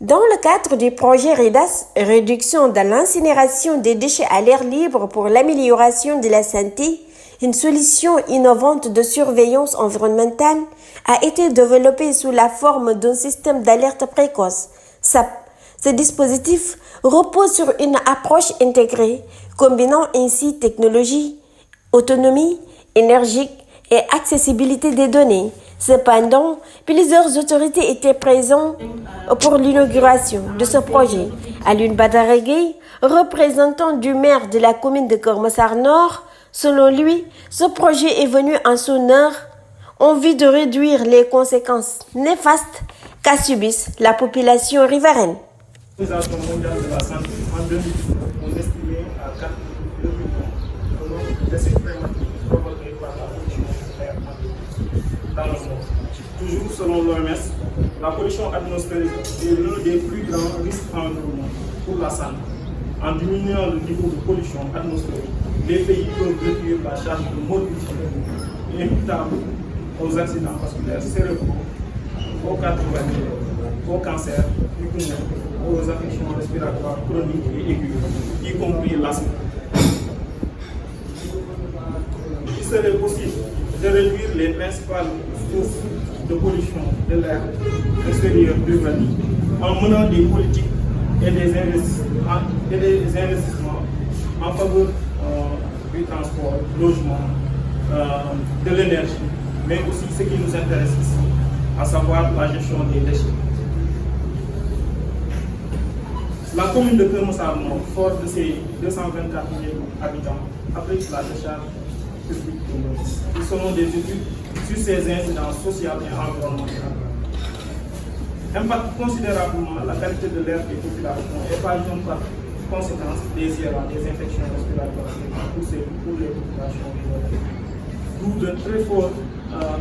Dans le cadre du projet REDAS, réduction de l'incinération des déchets à l'air libre pour l'amélioration de la santé, une solution innovante de surveillance environnementale a été développée sous la forme d'un système d'alerte précoce, SAP. Ce dispositif repose sur une approche intégrée, combinant ainsi technologie, autonomie, énergie et accessibilité des données. Cependant, plusieurs autorités étaient présentes pour l'inauguration de ce projet. Alioune Badara Gueye, représentant du maire de la commune de Keur Massar Nord, selon lui, ce projet est venu en son heure en vue de réduire les conséquences néfastes qu'a subissent la population riveraine. L'Organisation mondiale de la santé en 2000, on estimait à 4,2 millions de décès prématurés provoqués par la pollution d'air dans le monde. Toujours selon l'OMS, la pollution atmosphérique est l'un des plus grands risques environnementaux pour la santé. En diminuant le niveau de pollution atmosphérique, les pays peuvent réduire la charge de morbidité imputable aux accidents vasculaires cérébraux, aux cardiovasculaires, au cancer du poumon, aux affections respiratoires chroniques et aiguës, y compris l'asthme. Il serait possible de réduire les principales sources de pollution de l'air extérieur urbain en menant des politiques et des investissements en faveur du transport, du logement, de l'énergie, mais aussi ce qui nous intéresse ici, à savoir la gestion des déchets. La commune de Keur Massar Nord, forte de ses 224 000 habitants, abrite la décharge publique de l'eau. Ils seront des études sur ses incidences sociales et environnementales. Impacte considérablement la qualité de l'air des populations et par exemple par conséquence des IRA, des infections respiratoires pour les populations riveraines. D'où de très forts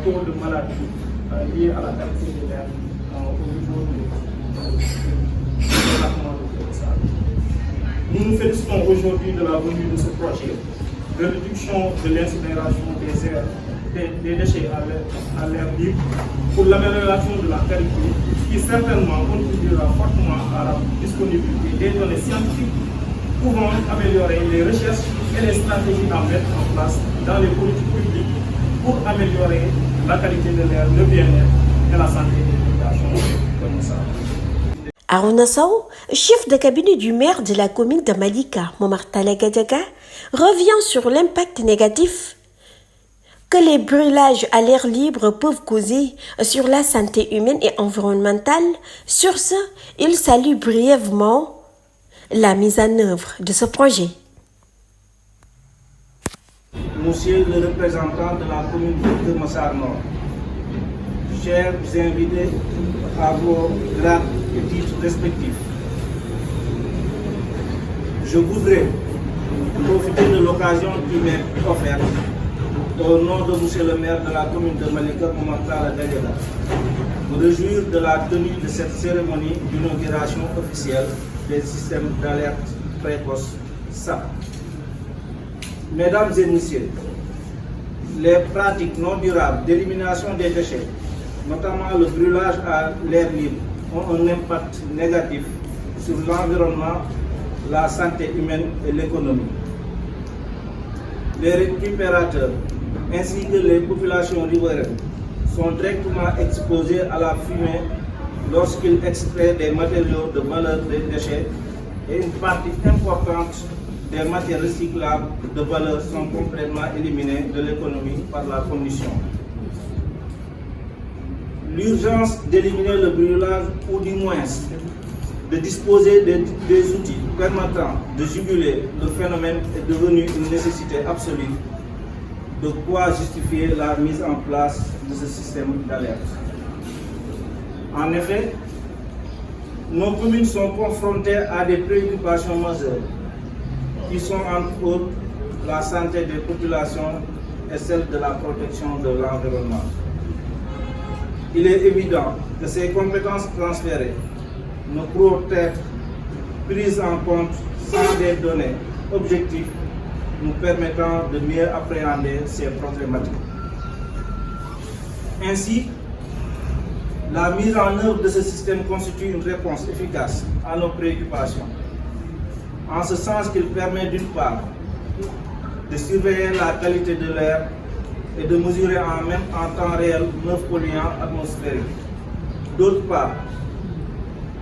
taux de maladies liés à la qualité de l'air au niveau de département de Keur Massar. Nous nous félicitons aujourd'hui de la venue de ce projet de réduction de l'incinération des déchets à l'air libre pour l'amélioration de la qualité qui certainement contribuera fortement à la disponibilité des données scientifiques pouvant améliorer les recherches et les stratégies à mettre en place dans les politiques publiques pour améliorer la qualité de l'air, le bien-être et la santé des populations comme ça. Arona Sow, chef de cabinet du maire de la commune de Malika, Momar Talla Gadiaga, revient sur l'impact négatif que les brûlages à l'air libre peuvent causer sur la santé humaine et environnementale. Sur ce, il salue brièvement la mise en œuvre de ce projet. Monsieur le représentant de la commune de Keur Massar Nord, chers invités à vos grades et titres respectifs, je voudrais profiter de l'occasion qui m'est offerte au nom de monsieur le maire de la commune de Malika, Momar Talla Gadiaga, me réjouir de la tenue de cette cérémonie d'inauguration officielle des systèmes d'alerte précoce SAP. Mesdames et messieurs, les pratiques non durables d'élimination des déchets, notamment le brûlage à l'air libre, ont un impact négatif sur l'environnement, la santé humaine et l'économie. Les récupérateurs ainsi que les populations riveraines sont directement exposés à la fumée lorsqu'ils extraient des matériaux de valeur des déchets et une partie importante des matières recyclables de valeur sont complètement éliminées de l'économie par la combustion. L'urgence d'éliminer le brûlage ou du moins de disposer des outils permettant de juguler le phénomène est devenu une nécessité absolue, de quoi justifier la mise en place de ce système d'alerte. En effet, nos communes sont confrontées à des préoccupations majeures qui sont entre autres la santé des populations et celle de la protection de l'environnement. Il est évident que ces compétences transférées ne pourront être prises en compte sans des données objectives nous permettant de mieux appréhender ces problématiques. Ainsi, La mise en œuvre de ce système constitue une réponse efficace à nos préoccupations, en ce sens qu'il permet d'une part de surveiller la qualité de l'air et de mesurer en temps réel neuf polluants atmosphériques. D'autre part,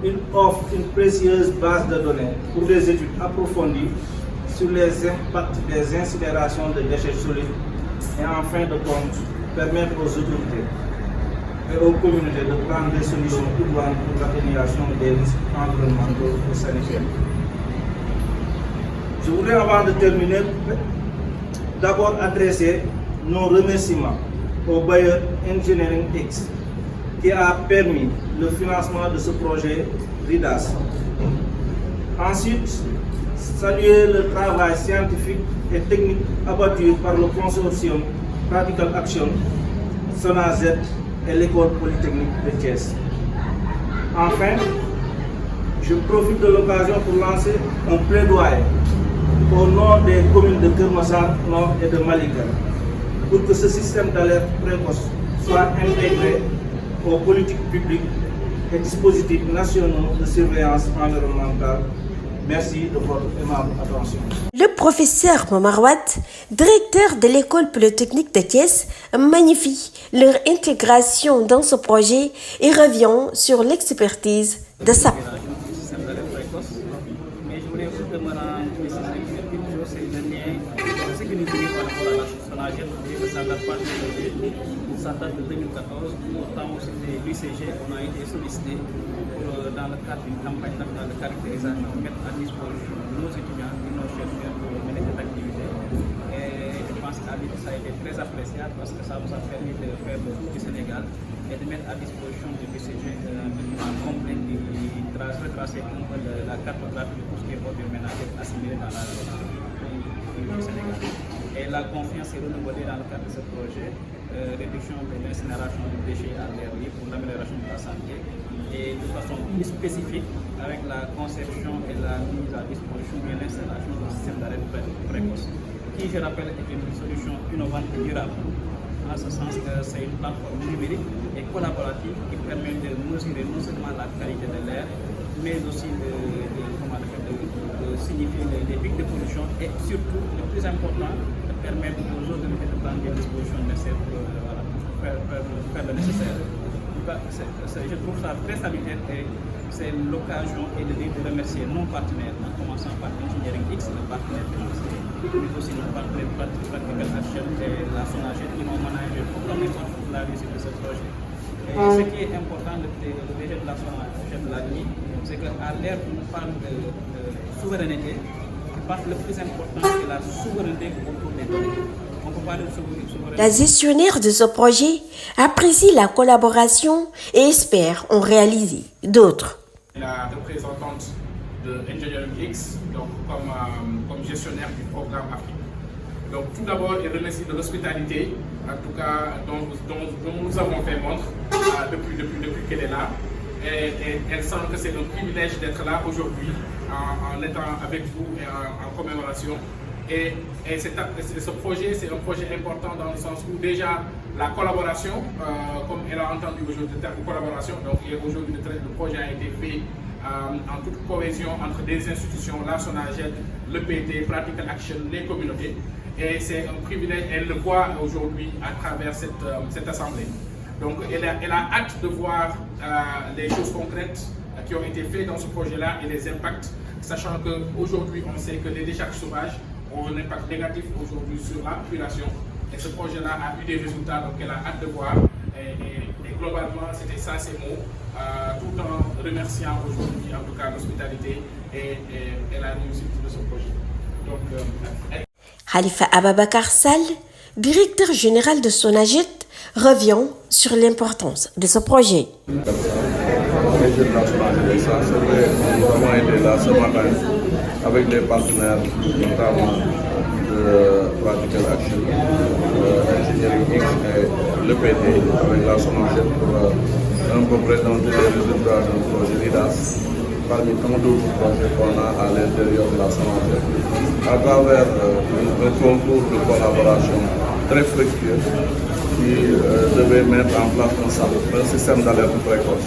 il offre une précieuse base de données pour des études approfondies sur les impacts des incinérations de déchets solides et en fin de compte, permettre aux autorités et aux communautés de prendre des solutions idoines pour l'atténuation des risques environnementaux et sanitaires. Je voudrais, avant de terminer, d'abord adresser nos remerciements au bailleur Engineering X qui a permis le financement de ce projet RIDAS. Ensuite, saluer le travail scientifique et technique abattu par le consortium Practical Action, SONAGED et l'École Polytechnique de Thiès. Enfin, je profite de l'occasion pour lancer un plaidoyer au nom des communes de Kermassar Nord et de Malika pour que ce système d'alerte précoce soit intégré aux politiques publiques et dispositifs nationaux de surveillance environnementale. Merci de votre aimable attention. Le professeur Mamarwat, directeur de l'école polytechnique de Thiès, magnifie leur intégration dans ce projet et revient sur l'expertise de SAP. Mais je voulais aussi demander une chose, c'est le lien, ce que nous voulons par rapport à la SONAGED, ça date de 2014, au temps où c'était l'UCG, on a été sollicité dans le cadre d'une campagne nationale de caractérisation, mettre à disposition nos étudiants et nos chercheurs pour mener cette activité. Et je pense qu'à l'IT, ça a été très appréciable parce que ça nous a permis de faire le tour du Sénégal et de mettre à disposition du BCG un document complet qui retracer un peu la cartographie de tout ce qui est ordures ménagères assimilées dans la zone du Sénégal. Et la confiance est renouvelée dans le cadre de ce projet, réduction de l'incinération des déchets à l'air libre pour l'amélioration de la santé et de façon plus spécifique avec la conception et la mise à disposition et l'installation d'un système d'alerte précoce qui, je rappelle, est une solution innovante et durable. En ce sens que c'est une plateforme numérique et collaborative qui permet de mesurer non seulement la qualité de l'air, mais aussi de signifier les pics de pollution et surtout, le plus important, de permettre aux autorités de prendre des dispositions nécessaires pour faire le nécessaire. Je trouve ça très salutaire et c'est l'occasion et le lieu de remercier nos partenaires, en commençant par Engineering X, le partenaire financier, mais aussi nos partenaires Practical Action et la SONAGED qui m'ont managé pour la réussite de ce projet. Et ce qui est important, le DG de la SONAGED l'a dit, c'est qu'à l'ère où on parle de souveraineté, je pense que le plus important c'est la souveraineté autour des données. On peut parler de souveraineté. La gestionnaire de ce projet apprécie la collaboration et espère en réaliser d'autres. La représentante de Engineering X, donc comme gestionnaire du programme Afrique. Donc tout d'abord, elle remercie de l'hospitalité, en tout cas dont nous avons fait montre depuis qu'elle est là. Et elle sent que c'est un privilège d'être là aujourd'hui en étant avec vous et en commémoration. Et ce projet, c'est un projet important dans le sens où déjà la collaboration, comme elle a entendu aujourd'hui le terme collaboration, donc aujourd'hui le projet a été fait en toute cohésion entre des institutions, la SONAGED, le PT, Practical Action, les communautés. Et c'est un privilège, elle le voit aujourd'hui à travers cette assemblée. Donc elle a hâte de voir les choses concrètes qui ont été faites dans ce projet-là et les impacts, sachant qu'aujourd'hui on sait que les décharges sauvages ont un impact négatif aujourd'hui sur la population. Et ce projet-là a eu des résultats, donc elle a hâte de voir. Et globalement, c'était ça ces mots, tout en remerciant aujourd'hui en tout cas l'hospitalité et la réussite de ce projet. Donc, Khalifa Ababakar Sall, directeur général de SONAGED, revient sur l'importance de ce projet. Nous avons aidé là ce matin avec des partenaires, notamment de Practical Action, Engineering X et le PT, avec la SONAGED pour un peu présenter les résultats d'un projet RIDAS parmi tant d'autres projets qu'on a à l'intérieur de la SONAGED, à travers un concours de collaboration très fructueux qui devait mettre en place un système d'alerte précoce.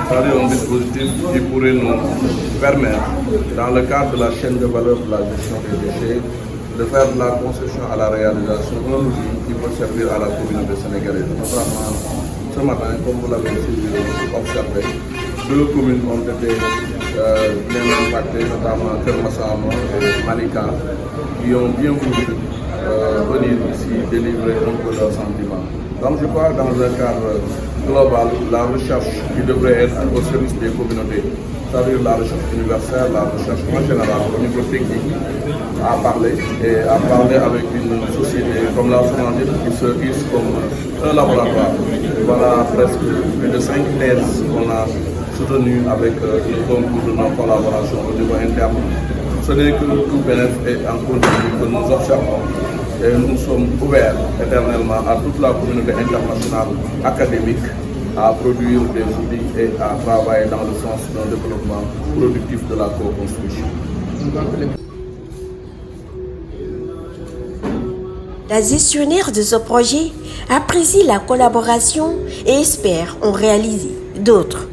C'est-à-dire un dispositif qui pourrait nous permettre, dans le cadre de la chaîne de valeur de la gestion des déchets, de faire de la conception à la réalisation d'un outil qui peut servir à la communauté sénégalaise. Notamment, ce matin, comme vous l'avez observé, 2 communes ont été bien impactées, notamment Kermassano et Malika, qui ont bien voulu venir ici délivrer un peu leurs sentiments. Donc je crois que dans un cadre global, la recherche qui devrait être au service des communautés, c'est-à-dire la recherche universelle, la recherche en général au niveau technique, à parler avec une société comme la Sonangit qui se hisse comme un laboratoire. Voilà presque plus de 5 thèses qu'on a soutenues avec le concours de nos collaborations au niveau interne. Ce n'est que tout bénéfice et en continu que nous observons. Et nous sommes ouverts éternellement à toute la communauté internationale académique à produire des outils et à travailler dans le sens d'un développement productif de la co-construction. La gestionnaire de ce projet apprécie la collaboration et espère en réaliser d'autres.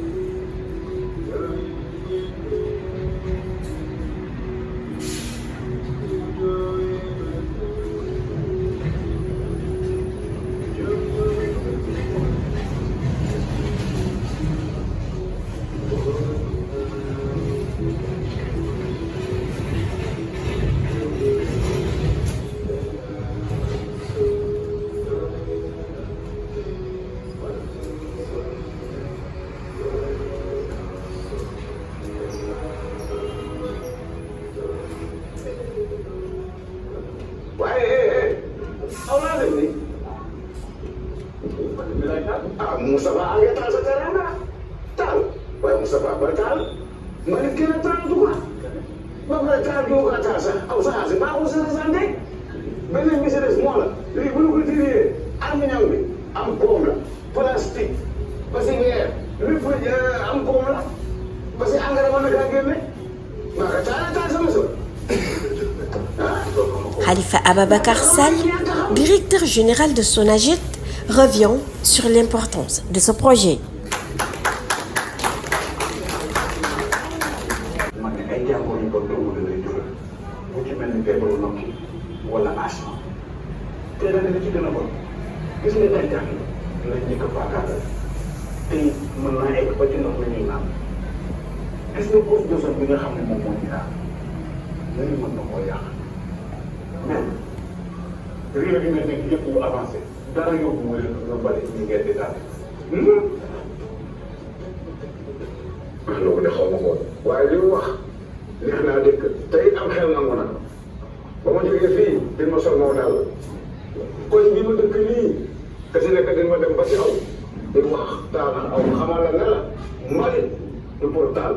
Moustapha a ngi taal sa terrain nga taal waaye Moustapha ba taal ma ne kenn taal du ko ba pare taal du ko taal sax aw sa asi baaxul sa santé beneen bi si des moo la lii bu ñu ko tiree aluminium bi am koom la plastique ba si weer lépp am koom la ba si engrais mën na kaa génne maa ko taal sama sol Khalifa Ababacar Sall, directeur général de Sonagit, revient sur l'importance de ce projet. man ne ay jàngoro yu bon doomu da lay jural bu ci mel ni feebaru nokki wala asma te da nga ci gën a bon gis nga gàncax gi lañ njëkk a faagaagal te mën naa egg ba ci ndox mi ñuy naan gis nga couche d'ozone bi nga xam ne moom moo ñu daal léegi mën na koo yàq mais réew yi nga nekk yëpp yu avancé dara yóbbu wu leen lu bari ñu ngeen di daal loolu de xaw ma ko waaye li mu wax neex naa dégg tey am xel nangu na ba ma jógee fii dañ ma sol moo daal koñ bi ma dëkk nii te si nekk dañ ma dem ba ci aw di wax taal aw xamal la ne la mbalit du pour taal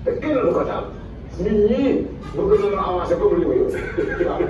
te kenn du ko taal nit ñii bëgg nañoo avancé comme li mu yow waaw